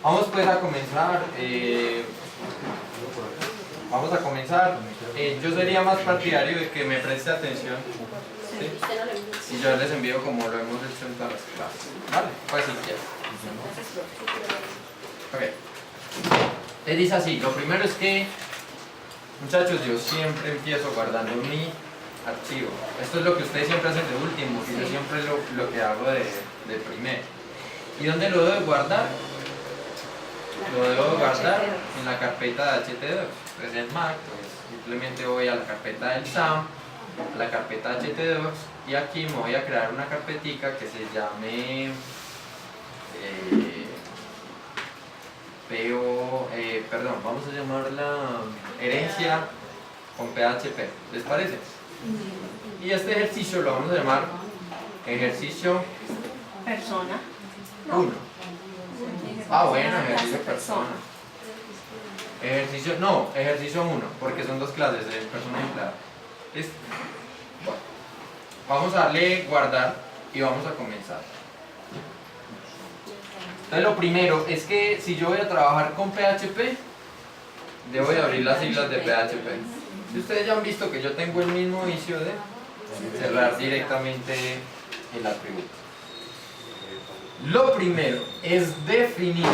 Vamos pues a comenzar. Vamos a comenzar. Yo sería más partidario de que me preste atención. ¿Sí? Y yo les envío como lo hemos hecho en todas las clases. ¿Vale? Pues si quieres. Ok. Les dice así, lo primero es que, muchachos, yo siempre empiezo guardando mi archivo. Esto es lo que ustedes siempre hacen de último y yo siempre lo que hago de primero. ¿Y dónde lo debo guardar? Lo debo guardar en la carpeta de htdocs. Pues en Mac, pues simplemente voy a la carpeta del SAM, a la carpeta de htdocs, y aquí me voy a crear una carpetica que se llame perdón, vamos a llamarla herencia con PHP. ¿Les parece? Y este ejercicio lo vamos a llamar ejercicio persona 1. Ah, bueno, ejercicio persona. Ejercicio 1, porque son dos clases de persona y empleado. ¿Listo? Bueno, vamos a darle guardar y vamos a comenzar. Entonces lo primero es que si yo voy a trabajar con PHP, debo de abrir las siglas de PHP. Si ustedes ya han visto que yo tengo el mismo vicio de cerrar directamente el atributo. Lo primero es definir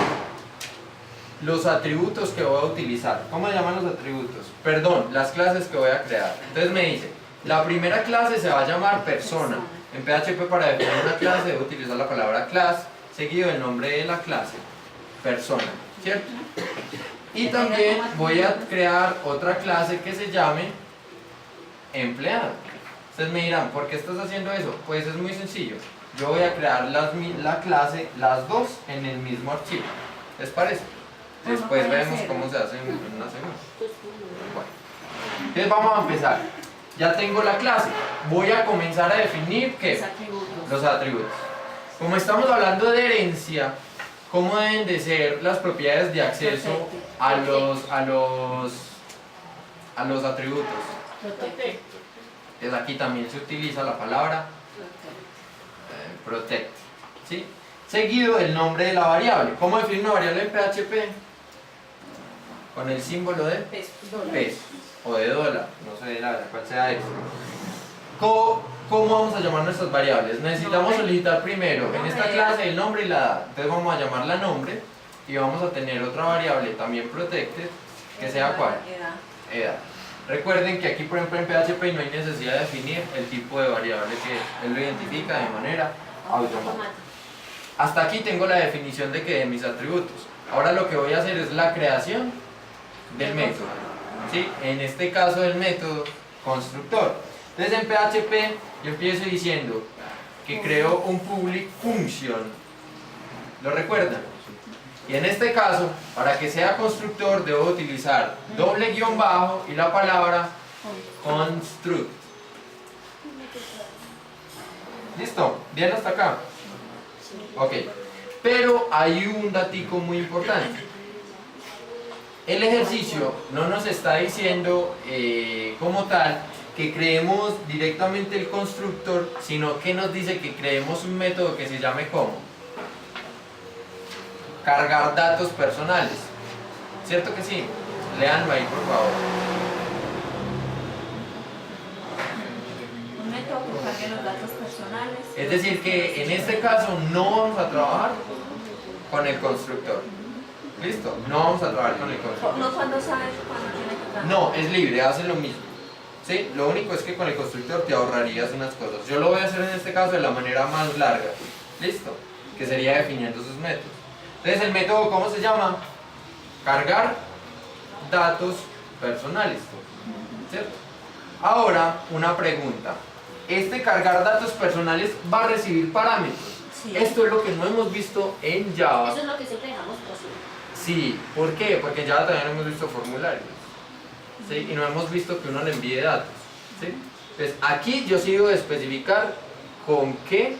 los atributos que voy a utilizar. ¿Cómo se llaman los atributos? Perdón, las clases que voy a crear. Entonces me dice, la primera clase se va a llamar persona. En PHP para definir una clase debo utilizar la palabra class seguido del nombre de la clase, persona, ¿cierto? Y también voy a crear otra clase que se llame empleado. Ustedes me dirán, ¿por qué estás haciendo eso? Pues es muy sencillo. Yo voy a crear la clase, las dos en el mismo archivo. ¿Les parece? Después vemos cómo se hace en una segunda. Bueno, entonces vamos a empezar. Ya tengo la clase. Voy a comenzar a definir ¿qué? Los atributos. Como estamos hablando de herencia, ¿cómo deben de ser las propiedades de acceso a los atributos? Entonces aquí también se utiliza la palabra protect, ¿sí? Seguido del nombre de la variable. ¿Cómo definir una variable en PHP? Con el símbolo de peso o de dólar, no sé la verdad cuál sea eso. ¿Cómo vamos a llamar nuestras variables? Necesitamos solicitar primero en esta clase el nombre y la edad. Entonces vamos a llamarla nombre y vamos a tener otra variable también protected que sea ¿cuál? Edad. Recuerden que aquí por ejemplo en PHP no hay necesidad de definir el tipo de variable que él lo identifica de manera automática. Hasta aquí tengo la definición de mis atributos. Ahora lo que voy a hacer es la creación del método. ¿Sí? En este caso el método constructor. Entonces en PHP yo empiezo diciendo que creo un public function. ¿Lo recuerdan? Y en este caso, para que sea constructor debo utilizar doble guión bajo y la palabra construct. ¿Listo? ¿Bien hasta acá? Ok. Pero hay un datico muy importante. El ejercicio no nos está diciendo como tal que creemos directamente el constructor, sino que nos dice que creemos un método que se llame ¿cómo? Cargar datos personales. ¿Cierto que sí? Leanlo ahí por favor. Un método que cargue los datos personales. Es decir que en este caso no vamos a trabajar con el constructor. ¿Listo? No vamos a trabajar con el constructor. No cuando sabes cuándo tiene que trabajar. No, es libre, hace lo mismo. ¿Sí? Lo único es que con el constructor te ahorrarías unas cosas. Yo lo voy a hacer en este caso de la manera más larga. ¿Listo? Que sería definiendo sus métodos. Entonces el método, ¿cómo se llama? Cargar datos personales. ¿Cierto? Ahora, una pregunta. ¿Este cargar datos personales va a recibir parámetros? Sí. Esto es lo que no hemos visto en Java. Eso es lo que siempre dejamos posible. Sí, ¿por qué? Porque en Java todavía no hemos visto formularios. ¿Sí? Y no hemos visto que uno le envíe datos. ¿Sí? Entonces aquí yo sí debo especificar con qué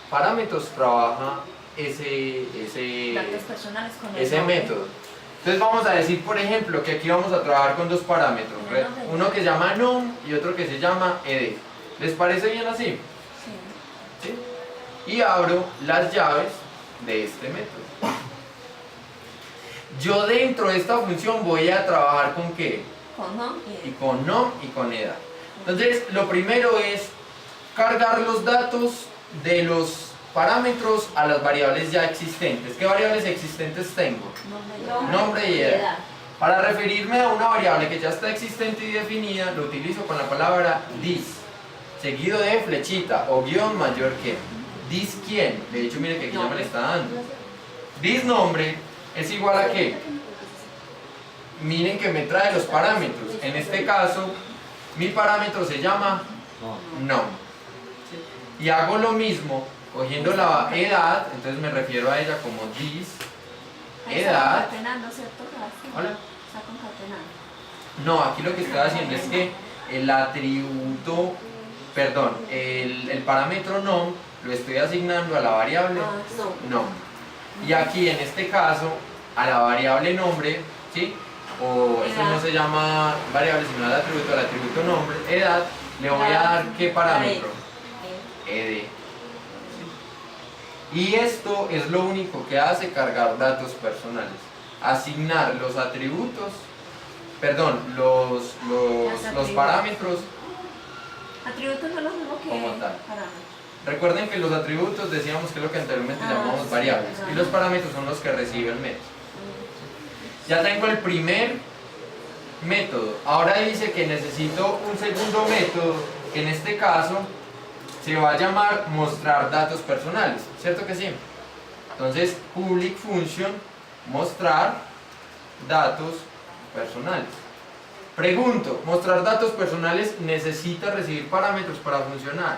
parámetros trabaja ese Datos personales con el ese nombre. método. Entonces vamos a decir, por ejemplo, que aquí vamos a trabajar con dos parámetros. Uno que se llama num y otro que se llama ed. ¿Les parece bien así? Sí. ¿Sí? Y abro las llaves de este método. Yo dentro de esta función voy a trabajar con ¿qué? Con nom Y con nom y con edad. Entonces, lo primero es cargar los datos de los parámetros a las variables ya existentes. ¿Qué variables existentes tengo? Nombre y edad. Para referirme a una variable que ya está existente y definida, lo utilizo con la palabra this, seguido de flechita o guión mayor que. This quién. De hecho, mire que aquí ya me le está dando. This nombre es igual a ¿qué? Miren que me trae los parámetros. En este caso, mi parámetro se llama nom. Y hago lo mismo cogiendo la edad, entonces me refiero a ella como this edad. Está concatenando, ¿cierto? Hola. Está concatenando. No, aquí lo que estoy haciendo es que el atributo, perdón, el parámetro nom lo estoy asignando a la variable nom. Y aquí en este caso, a la variable nombre, ¿sí? O eso no se llama variable, sino al atributo nombre, edad, le voy a dar ¿qué parámetro? Ed. Y esto es lo único que hace cargar datos personales. Asignar los atributos, perdón, los parámetros. Atributos no es lo mismo que Como tal. parámetros. Recuerden que los atributos decíamos que es lo que anteriormente llamamos variables. Y los parámetros son los que recibe el método. Ya tengo el primer método. Ahora dice que necesito un segundo método, que en este caso se va a llamar mostrar datos personales, ¿cierto que sí? Entonces, public function, mostrar datos personales. Pregunto, ¿mostrar datos personales necesita recibir parámetros para funcionar?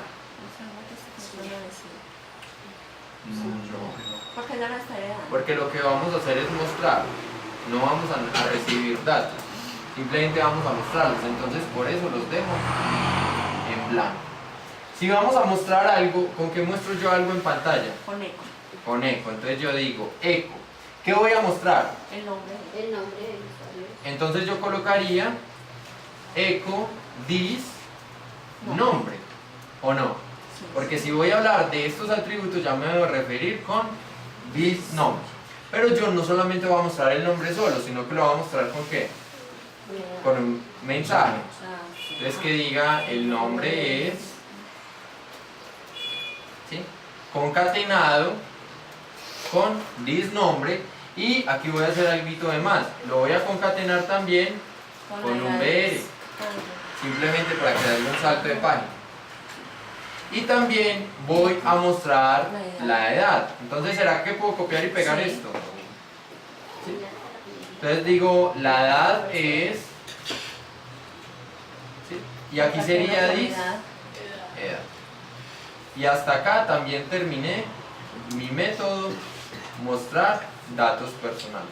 No. Porque ya la está heredando. Porque lo que vamos a hacer es mostrar, no vamos a recibir datos, simplemente vamos a mostrarlos, entonces por eso los dejo en blanco. Si vamos a mostrar algo, ¿con qué muestro yo algo en pantalla? Con eco. Con eco, entonces yo digo eco. ¿Qué voy a mostrar? El nombre. El nombre del usuario. Entonces yo colocaría eco this nombre, ¿o no? Sí. Porque si voy a hablar de estos atributos ya me debo referir con this nombre. Pero yo no solamente voy a mostrar el nombre solo, sino que lo voy a mostrar con ¿qué? Con un mensaje. Entonces que diga el nombre es, ¿sí? Concatenado con this nombre, y aquí voy a hacer algo de más, lo voy a concatenar también con un BR, simplemente para que darle un salto de página. Y también voy a mostrar la edad. Entonces, ¿será que puedo copiar y pegar Sí. esto? ¿Sí? Entonces digo, la edad es, ¿sí? Y aquí sería this edad. Y hasta acá también terminé mi método mostrar datos personales.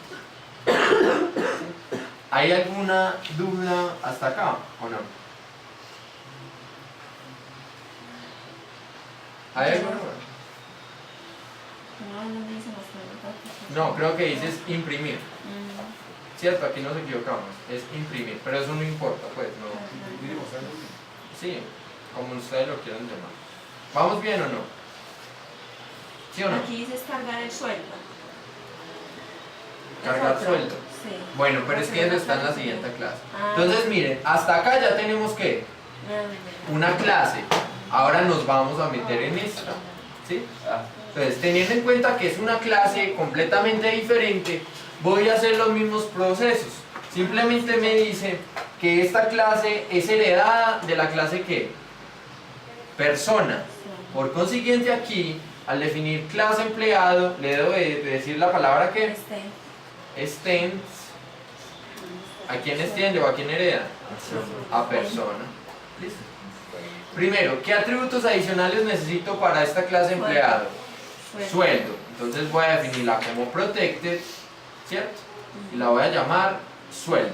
¿Hay alguna duda hasta acá o no? ¿Hay alguna? No, creo que dices imprimir. Cierto, aquí nos equivocamos, es imprimir, pero eso no importa, pues, no. Sí, como ustedes lo quieran llamar. ¿Vamos bien o no? ¿Sí o no? Aquí dices cargar el sueldo. Cargar Es otro. sueldo. Sí. Bueno, pero es que eso está en la siguiente clase. Entonces, miren, hasta acá ya tenemos ¿qué? Una clase. Ahora nos vamos a meter en esta, ¿sí? Entonces, teniendo en cuenta que es una clase completamente diferente, voy a hacer los mismos procesos. Simplemente me dice que esta clase es heredada de la clase ¿qué? Persona. Por consiguiente, aquí, al definir clase empleado, le debo de decir la palabra ¿qué? Extends. ¿A quién extiende o a quién hereda? A persona. ¿Listo? Primero, ¿qué atributos adicionales necesito para esta clase empleado? Sueldo. Entonces voy a definirla como protected, ¿cierto? Y la voy a llamar sueldo.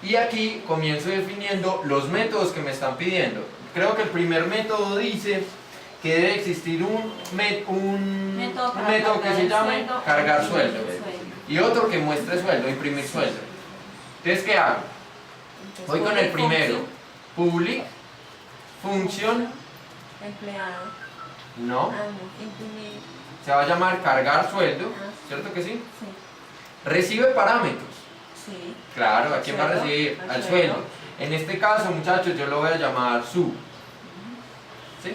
Y aquí comienzo definiendo los métodos que me están pidiendo. Creo que el primer método dice que debe existir un método que se llame cargar sueldo. Y otro que muestre sueldo, imprimir sueldo. Entonces, ¿qué hago? Voy con el primero. Public function empleado. no. Imprimir. Se va a llamar cargar sueldo, ¿cierto que sí? Sí. Recibe parámetros. Sí. Claro, ¿a quién va a Sueldo, recibir? al Al sueldo. sueldo. En este caso, muchachos, yo lo voy a llamar su. ¿Sí?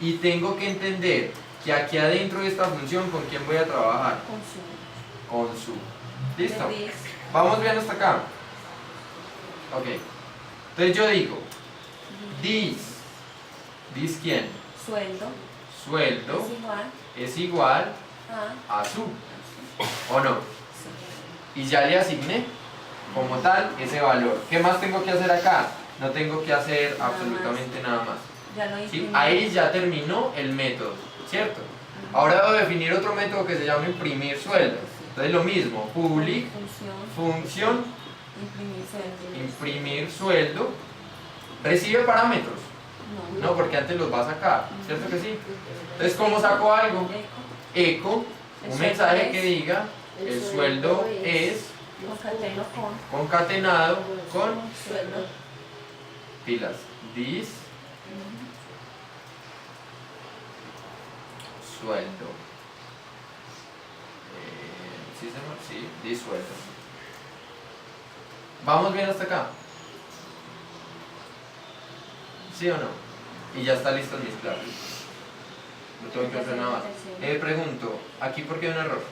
Y tengo que entender que aquí adentro de esta función, ¿con quién voy a trabajar? Consumo. Con su. ¿Listo? De this, ¿Vamos bien hasta acá? Ok. Entonces yo digo, this quién? sueldo Sueldo es igual es igual a su. ¿O no? sí. Y ya le asigné como tal ese valor. ¿Qué más tengo que hacer acá? No tengo que hacer Nada absolutamente nada más. Ya lo ¿Sí? imprimí. Ahí ya terminó el método, ¿cierto? Ahora debo definir otro método que se llama imprimir sueldo. Entonces lo mismo, public, función, Imprimir sueldo. imprimir sueldo, recibe parámetros. No. No, porque antes los va a sacar, ¿cierto que sí? Entonces, ¿cómo saco algo? Eco, un mensaje que diga, el sueldo es Concateno con concatenado con sueldo. pilas. This sueldo. ¿Sí, señor? Sí, this sueldo. ¿Vamos bien hasta acá? ¿Sí o no? Y ya está listas mis claves. No tengo que hacer nada más. Pregunto, ¿aquí por qué hay un error?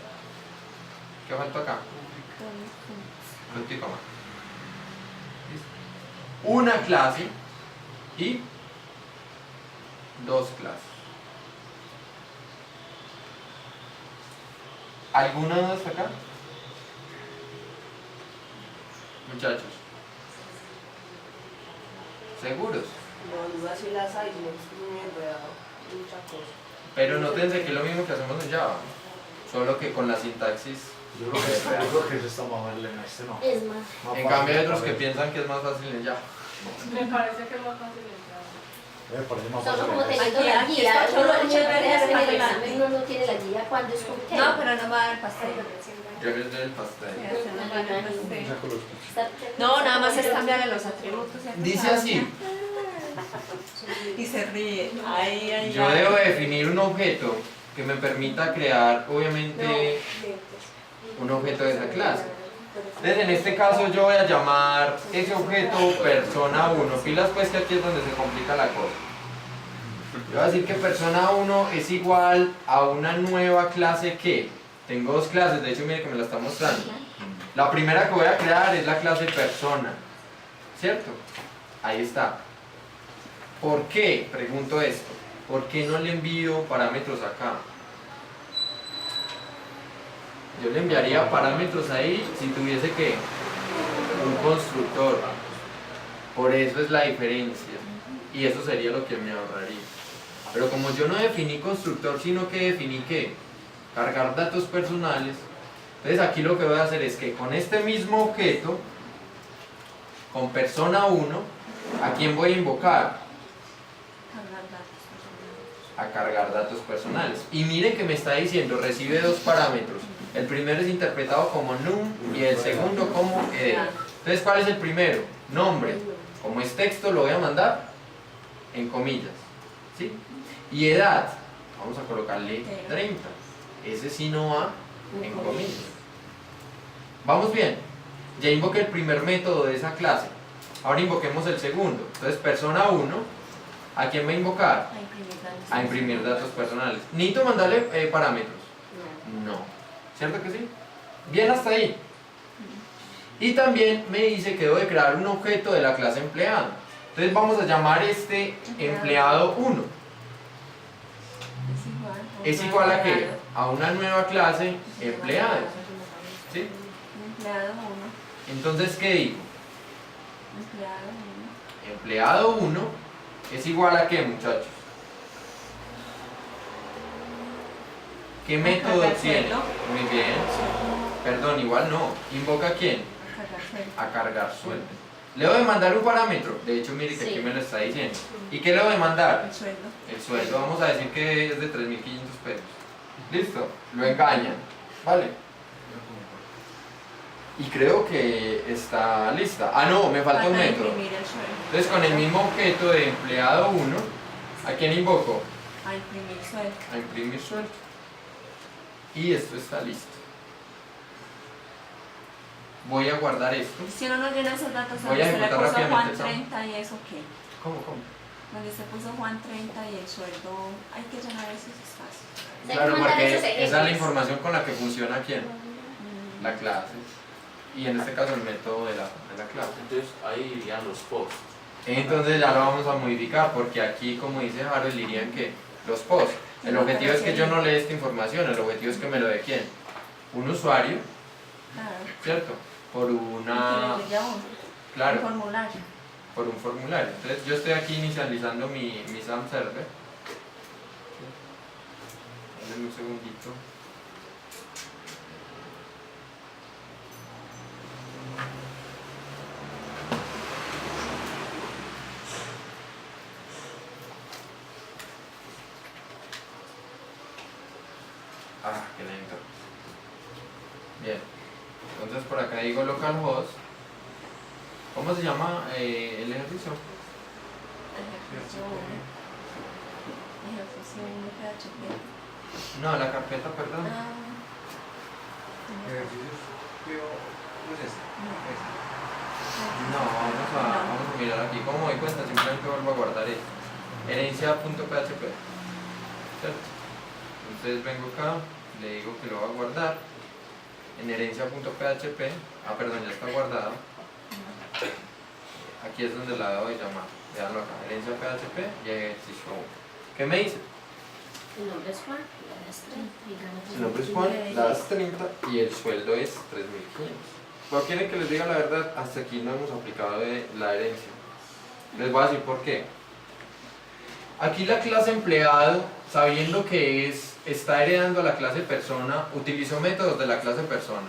¿Qué faltó acá? Punto y coma. ¿Listo? Una clase y dos clases. ¿Alguna duda hasta acá? Muchachos. ¿Seguros? No, dudas si las hay, no estoy muy enredado, muchas cosas. Pero nótense que es lo mismo que hacemos en Java, solo que con la sintaxis. Yo creo que eso está más fácil en este, ¿no? Es más. En cambio hay otros que piensan que es más fácil en Java. Me parece que es más fácil entrar. Me parece más Solo fácil como en este. teniendo la Aquí guía, está uno solo muchas muchas veces en el veces examen uno no tiene la guía cuando es con qué. No, pero no me va a dar pastel. Yo les doy el pastel. Eso no va a dar pastel. Saco los- No, nada más es cambiarle los atributos. y Dice acá. así, Y se ríe. Ay, yo debo definir un objeto que me permita crear, obviamente, un objeto de esa clase. Entonces en este caso yo voy a llamar ese objeto persona 1. Pilas pues que aquí es donde se complica la cosa. Yo voy a decir que persona 1 es igual a una nueva clase que tengo dos clases, de hecho mire que me la está mostrando. La primera que voy a crear es la clase persona, ¿cierto? Ahí está. ¿Por qué? Pregunto esto. ¿Por qué no le envío parámetros acá? Yo le enviaría parámetros ahí si tuviese que un constructor. Por eso es la diferencia. Y eso sería lo que me ahorraría. Pero como yo no definí constructor, sino que definí que cargar datos personales, entonces aquí lo que voy a hacer es que con este mismo objeto, con persona 1, ¿a quién voy a invocar? A cargar datos personales. Y miren que me está diciendo, recibe dos parámetros. El primero es interpretado como num y el segundo como ed. Entonces, ¿cuál es el primero? Nombre. Como es texto, lo voy a mandar en comillas. ¿Sí? Y edad, vamos a colocarle 30. Ese sí no va en comillas. ¿Vamos bien? Ya invoqué el primer método de esa clase. Ahora invoquemos el segundo. Entonces, persona 1, ¿a quién va a invocar? A imprimir datos personales. ¿Necesito mandarle parámetros? No. ¿Cierto que sí? Bien hasta ahí. Y también me dice que debo de crear un objeto de la clase empleado. Entonces vamos a llamar este empleado 1. ¿Es igual a qué? A una nueva clase empleado. ¿Sí? Empleado 1. Entonces, ¿qué digo? Empleado 1. Empleado 1 es igual a qué, muchachos? ¿Qué método cargar tiene? sueldo. Muy bien. Perdón, igual no. ¿Invoca a quién? Cargar sueldo. A cargar sueldo. Le debo de mandar un parámetro. De hecho, mire que Sí. aquí me lo está diciendo. ¿Y qué le debo de mandar? El sueldo. El sueldo. Vamos a decir que es de 3.500 pesos. ¿Listo? Lo engañan. ¿Vale? Y creo que está lista. Ah, no, me falta un Para método. imprimir el sueldo. Entonces, con el mismo objeto de empleado 1, ¿a quién invoco? A imprimir sueldo. A imprimir sueldo. Y esto está listo. voy a guardar esto. Si uno no llena esos datos, Voy a donde se le ejecutar puso Juan rápidamente, ¿no? 30 y eso qué. ¿Cómo? Donde se puso Juan 30 y el sueldo, hay que llenar esos espacios. Hay que Claro, mandar esos porque esa es la ejemplos. información con la que funciona quién, la clase. Y en este caso el método de la clase. Entonces ahí irían los posts. Entonces ya lo vamos a modificar porque aquí, como dice Harold, dirían que los posts. El objetivo es que yo no lea esta información, el objetivo es que me lo dé quién. Un usuario, Claro. ¿cierto? Por una... Y que le llegue a uno. Un Claro, formulario. por un formulario. Entonces yo estoy aquí inicializando mi SAM server. Denme un segundito. Ah, qué lento. Bien. Entonces por acá digo localhost. ¿Cómo se llama el ejercicio? Ejercicio 1 PHP. No, la carpeta, perdón. No, vamos a mirar aquí. ¿Cómo doy cuenta? Simplemente vuelvo a guardar esto. Herencia.php. ¿Cierto? Entonces vengo acá, le digo que lo voy a guardar en herencia.php. Ah, perdón, ya está guardado. Aquí es donde la debo de llamar. Veanlo acá, herencia.php y ejercicio 1. ¿Qué me dice? El nombre es Juan, la edad es 30 y gana El nombre es Juan, la edad es 30 y el sueldo es 3.500. ¿Pero quieren que les diga la verdad? Hasta aquí no hemos aplicado de la herencia. Les voy a decir por qué. Aquí la clase empleado, sabiendo que está heredando a la clase persona, utilizó métodos de la clase persona.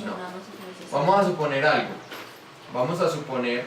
No. Vamos a suponer algo. Vamos a suponer